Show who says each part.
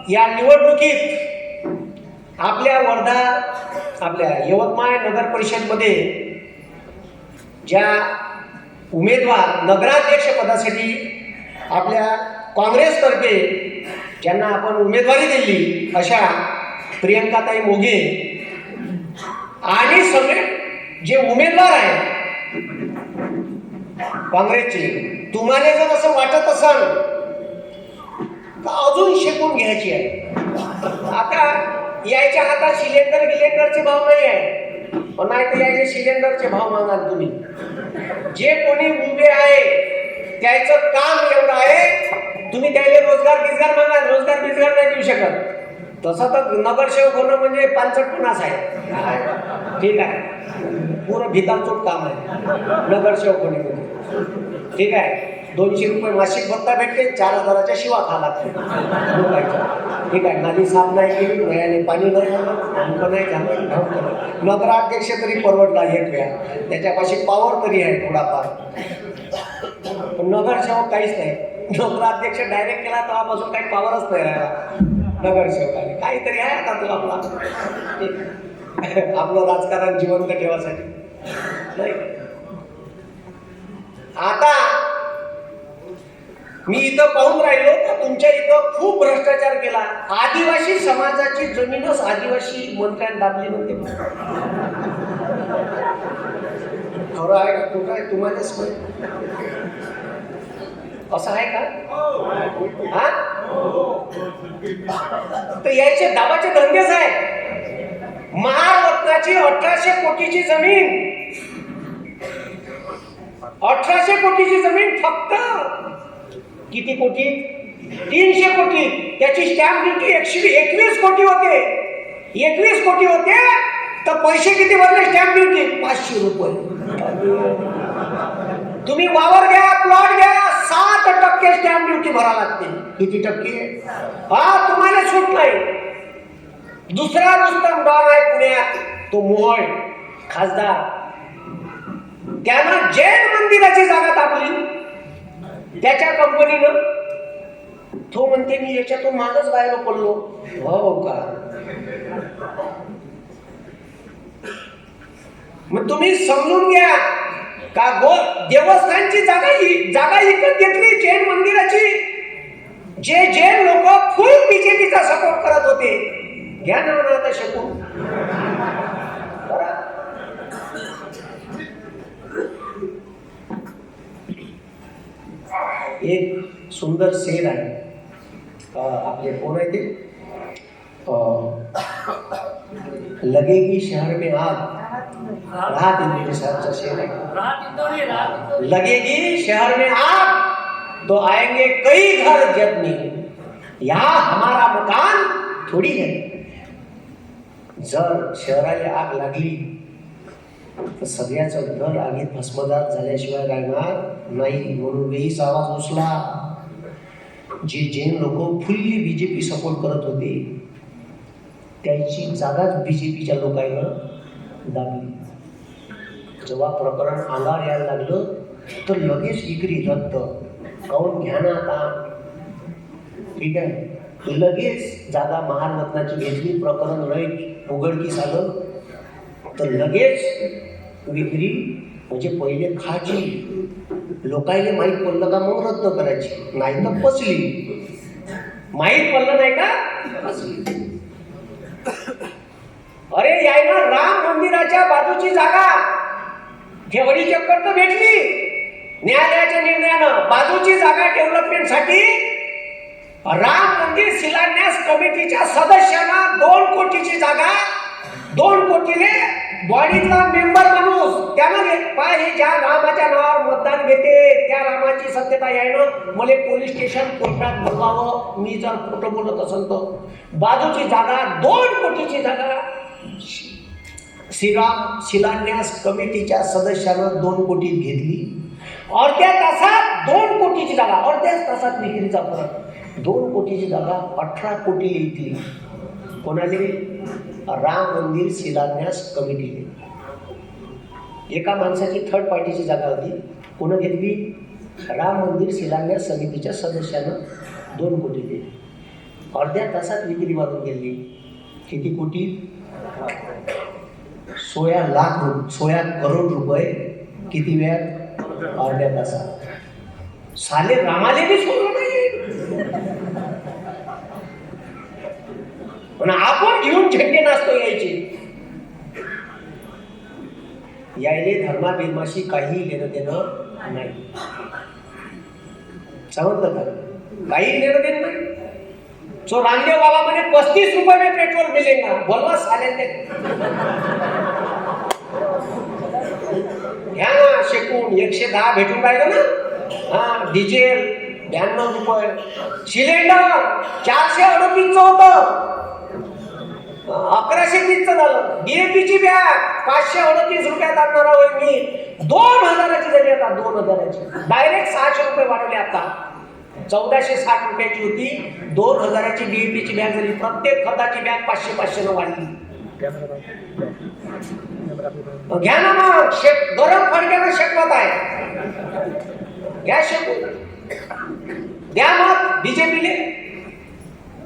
Speaker 1: या निवडणुकीत आपल्या वर्धा, आपल्या यवतमाळ नगर परिषदमध्ये ज्या उमेदवार नगराध्यक्ष पदासाठी आपल्या काँग्रेसतर्फे ज्यांना आपण उमेदवारी दिली अशा प्रियंकाताई मोघे आणि सगळे जे उमेदवार आहेत काँग्रेसचे, तुम्हाला जर असं वाटत असेल तर अजून शिकून घ्यायची आहे. आता यायच्या हातात सिलेंडरचे भाव नाही आहे, पण नाही तर यायचे सिलेंडरचे भाव मागाल तुम्ही. जे कोणी उभे आहे त्याचं काम एवढं आहे, तुम्ही त्याला रोजगार मागा, रोजगार नाही देऊ शकत. तसं तर नगरसेवक होणं म्हणजे 65 आहे. ठीक आहे, पुरं भितारचोट काम आहे नगरसेवक होणे म्हणजे. ठीक आहे, 200 रुपये मासिक भत्ता भेटते, 4000च्या शिवा खा लागते लोकांच्या. ठीक आहे, नाली साफ नाही केली, नळ्याने पाणी नाही झालं, अंक नाही झालं. नगराध्यक्ष तरी परवडला एक वेळा, त्याच्यापाशी पॉवर तरी आहे थोडाफार. पण नगरसेवक काहीच नाही. नगराध्यक्ष डायरेक्ट केला तेव्हापासून काही पॉवरच नाही राहिला नगरसेवकाने. काहीतरी आहे आता तो आपला आपलं राजकारण जिवंत ठेवासाठी नाही. आता मी इथं पाहून राहिलो तर तुमच्या इथं खूप भ्रष्टाचार केला. आदिवासी समाजाची जमीनच आदिवासी मंत्र्यांनी दाबली म्हणते. खरं आहे का खोटं आहे तुम्हालाच माहिती. असं आहे का? हा, तर याचे दाबाचे धंदेच आहे. महारत्नाची 1800 कोटीची जमीन, 1800 कोटीची जमीन फक्त किती कोटी? 300 कोटी. त्याची स्टॅम्प ड्युटी 121 कोटी होते. 21 कोटी होते तर पैसे किती भरले स्टॅम्प ड्युटी? 500 रुपये. तुम्ही वावर घ्या, प्लॉट घ्या, 7% स्टॅम्प ड्युटी भरा लागते. किती टक्के? हा, तुम्हाला सूट नाही. दुसरा रुस्तम डॉन आहे पुण्यात, तो मोहोळ खासदार, त्यानं जैन मंदिराची जागा तापली त्याच्या कंपनीनं. तो म्हणते मी याच्यातून मागच बाहेर पडलो. हो का? मग तुम्ही समजून घ्या का देवस्थानची जागा विकत घेतली जैन मंदिराची. जे जैन लोक फुल बीजेपीचा सपोर्ट करत होते, घ्या ना आता शकून. एक सुंदर शेर आहे, आपले कोण आहे ते, लगेगी शहर में आग, राहत इंदौरी साहबचा शेर आहे. लगेगी शहर में आग तो आएंगे कई घर जबनी, यहाँ हमारा मकान थोडी है. जर शहराला आग लागली तर सगळ्याच घर आगीत भस्मदार झाल्याशिवाय राहणार नाही. म्हणून वेळीच आवाज उचला. जे जैन लोक फुल्ली बीजेपी सपोर्ट करत होते त्याची जागाच बीजेपीच्या लोकांना दाबली. जेव्हा प्रकरण अंगावर यायला लागलं तर लगेच विक्री रद्द. काऊन घ्या ना आता. ठीक आहे, लगेच जागा महारत्नाची घेतली. प्रकरण लय उघडकीस आलं तर लगेच विक्री. म्हणजे पहिले खाची, लोकांना माहीत पडलं का मग रद्द करायची, नाही तर पचली. माहीत पडलं नाही का पचली. अरे याय ना, राम मंदिराच्या बाजूची जागा ठेवडी चक्कर तर भेटली न्यायालयाच्या निर्णयानं. बाजूची जागा डेव्हलपमेंटसाठी राम मंदिर शिलान्यास कमिटीच्या सदस्यांना 2 कोटीची जागा, 2 कोटीने बॉडीतला मेंबर माणूस त्यानं पाय ज्या रामाच्या नावावर मतदान घेते त्या रामाची सत्यता यायनं मला पोलीस स्टेशन कोर्टात बोलवावं. मी जर खोटं बोलत असेल तर बाजूची जागा 2 कोटीची जागा श्रीराम शिलान्यास कमिटीच्या सदस्यानं 2 कोटीत घेतली. अर्ध्या तासात 2 कोटीची जागा, अर्ध्याच तासात विक्रीचा फरक. 2 कोटीची जागा 18 कोटी येतली. कोणाले? राम मंदिर शिलान्यास कमिटीने. एका माणसाची थर्ड पार्टीची जागा होती. कोण घेतली? राम मंदिर शिलान्यास समितीच्या सदस्यानं 2 कोटी दिली. अर्ध्या तासात विक्री वाढून गेली. किती कोटी? 16 करोड रुपये. किती वेळात? अर्ध्या तासात. साले रामाले बी सोडलं नाही. पण आपण घेऊन झेंडे नाचतो यायचे. यायले धर्माभिमाशी काही लेणं देणं नाही. समजलं का? काही लेणं देणं नाही. जो रामदेव बाबा म्हणे 35 रुपये में पेट्रोल मिलेगा, बोलवा साले घ्या ना शेकून. 110 भेटून राहिलं ना. हा, डिझेल 92 रुपये. सिलेंडर 438 होतं, 1130 झालं. DAP बॅग 538 रुपयात आणणार होय मी. 2000ची झाली आता. 2000ची डायरेक्ट 600 रुपये वाढवले. आता 1460 रुपयाची होती. 2000ची DAP बॅग झाली. प्रत्येक खताची बॅग 500 न वाढली. घ्या ना मग. गरम फडक्यानं शेकवत आहे. घ्या शेकून. द्या मत बीजेपीले.